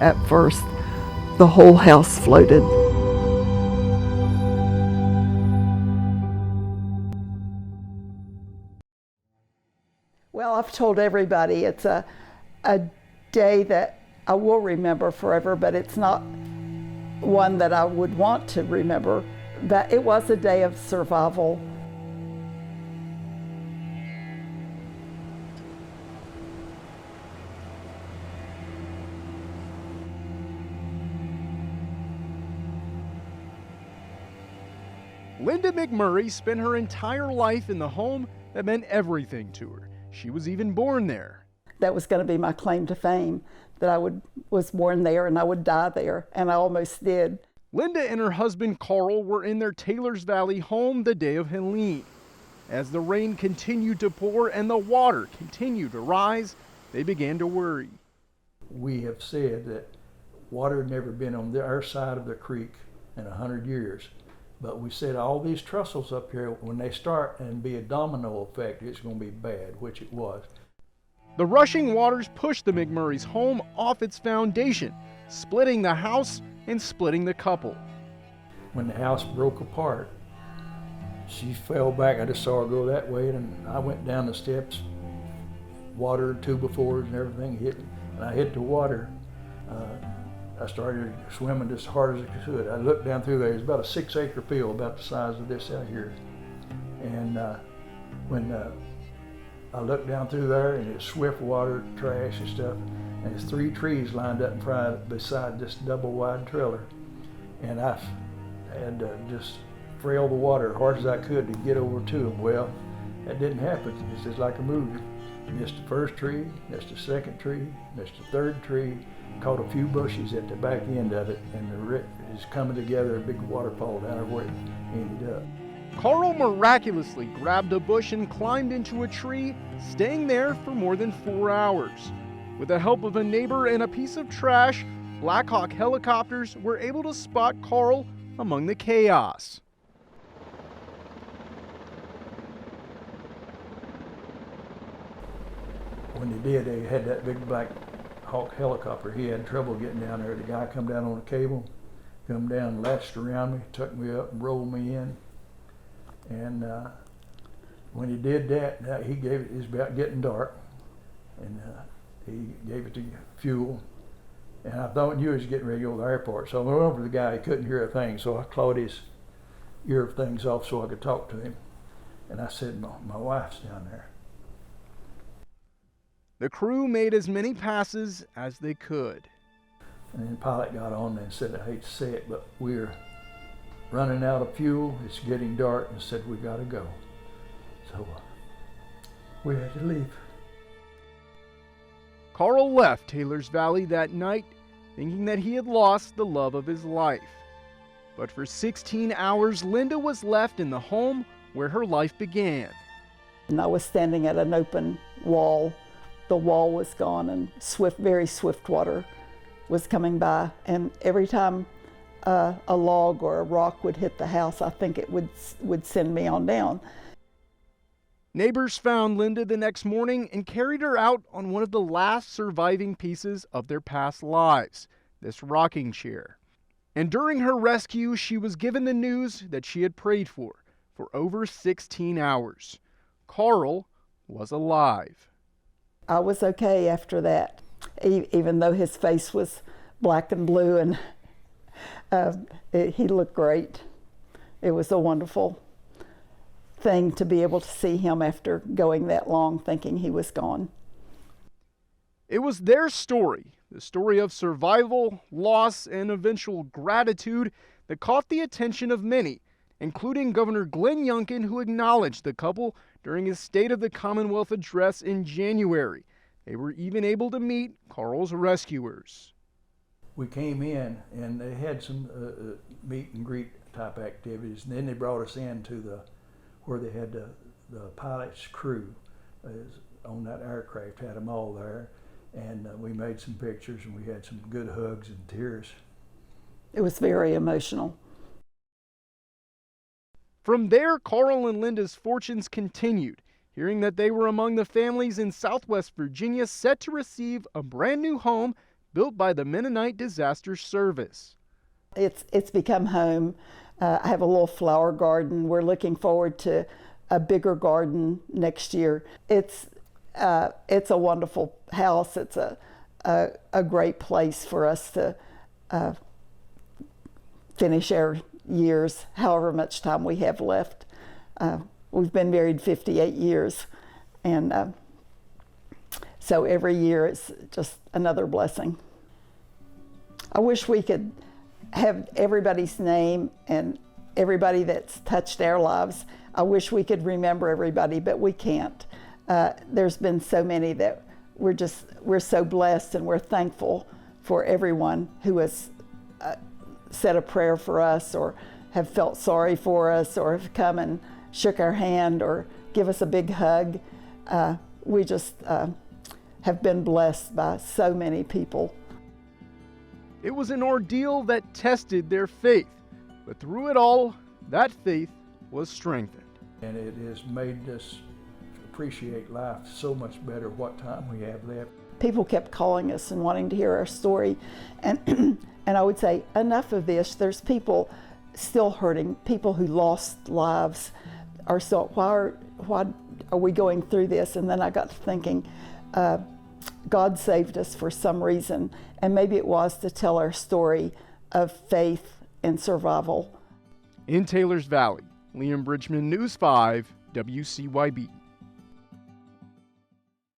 at first, the whole house floated. Well, I've told everybody it's a day that I will remember forever, but it's not one that I would want to remember. But it was a day of survival. Linda McMurray spent her entire life in the home that meant everything to her. She was even born there. That was going to be my claim to fame, that I was born there and I would die there, and I almost did. Linda and her husband Carl were in their Taylors Valley home the day of Helene. As the rain continued to pour and the water continued to rise, they began to worry. We have said that water had never been on our side of the creek in 100 years. But we said all these trestles up here, when they start and be a domino effect, it's going to be bad, which it was. The rushing waters pushed the McMurray's home off its foundation, splitting the house and splitting the couple. When the house broke apart, she fell back. I just saw her go that way, and I went down the steps, water, 2x4s and everything hit, and I hit the water. I started swimming as hard as I could. I looked down through there. It's about a 6-acre field, about the size of this out here. And when I looked down through there, and it's swift water, trash and stuff, and there's 3 trees lined up in front beside this double wide trailer. And I had to just frail the water as hard as I could to get over to them. Well, that didn't happen. It's just like a movie. Missed the first tree, missed the second tree, missed the third tree, caught a few bushes at the back end of it, and the root is coming together, a big waterfall down there where it ended up. Carl miraculously grabbed a bush and climbed into a tree, staying there for more than 4 hours. With the help of a neighbor and a piece of trash, Black Hawk helicopters were able to spot Carl among the chaos. When they did, they had that big Black Hawk helicopter. He had trouble getting down there. The guy come down on a cable, come down, latched around me, took me up and rolled me in. And when he did that, he gave it, it was about getting dark, and he gave it the fuel. And I thought he was getting ready to go to the airport. So I went over to the guy, he couldn't hear a thing, so I clawed his ear things off so I could talk to him. And I said, my wife's down there. The crew made as many passes as they could. And then the pilot got on and said, I hate to say it, but we're running out of fuel. It's getting dark, and said, we got to go. So we had to leave. Carl left Taylors Valley that night thinking that he had lost the love of his life. But for 16 hours, Linda was left in the home where her life began. And I was standing at an open wall. The wall was gone, and very swift water was coming by. And every time a log or a rock would hit the house, I think it would send me on down. Neighbors found Linda the next morning and carried her out on one of the last surviving pieces of their past lives, this rocking chair. And during her rescue, she was given the news that she had prayed for over 16 hours. Carl was alive. I was okay after that, even though his face was black and blue, and he looked great. It was a wonderful thing to be able to see him after going that long thinking he was gone. It was their story, the story of survival, loss, and eventual gratitude that caught the attention of many, including Governor Glenn Youngkin, who acknowledged the couple during his State of the Commonwealth address in January. They were even able to meet Carl's rescuers. We came in and they had some meet and greet type activities, and then they brought us in to where they had the pilot's crew on that aircraft, had them all there, and we made some pictures, and we had some good hugs and tears. It was very emotional. From there, Carl and Linda's fortunes continued, hearing that they were among the families in Southwest Virginia set to receive a brand new home built by the Mennonite Disaster Service. It's become home. I have a little flower garden. We're looking forward to a bigger garden next year. It's a wonderful house. It's a great place for us to finish our years, however much time we have left. We've been married 58 years, and so every year is just another blessing. I wish we could have everybody's name and everybody that's touched our lives. I wish we could remember everybody, but we can't. There's been so many that we're so blessed, and we're thankful for everyone who has said a prayer for us, or have felt sorry for us, or have come and shook our hand or give us a big hug. We just have been blessed by so many people. It was an ordeal that tested their faith, but through it all, that faith was strengthened. And it has made us appreciate life so much better, what time we have left. People kept calling us and wanting to hear our story, and and I would say, enough of this. There's people still hurting, people who lost lives are still, why are we going through this? And then I got to thinking, God saved us for some reason, and maybe it was to tell our story of faith and survival. In Taylors Valley, Liam Bridgman, News 5, WCYB.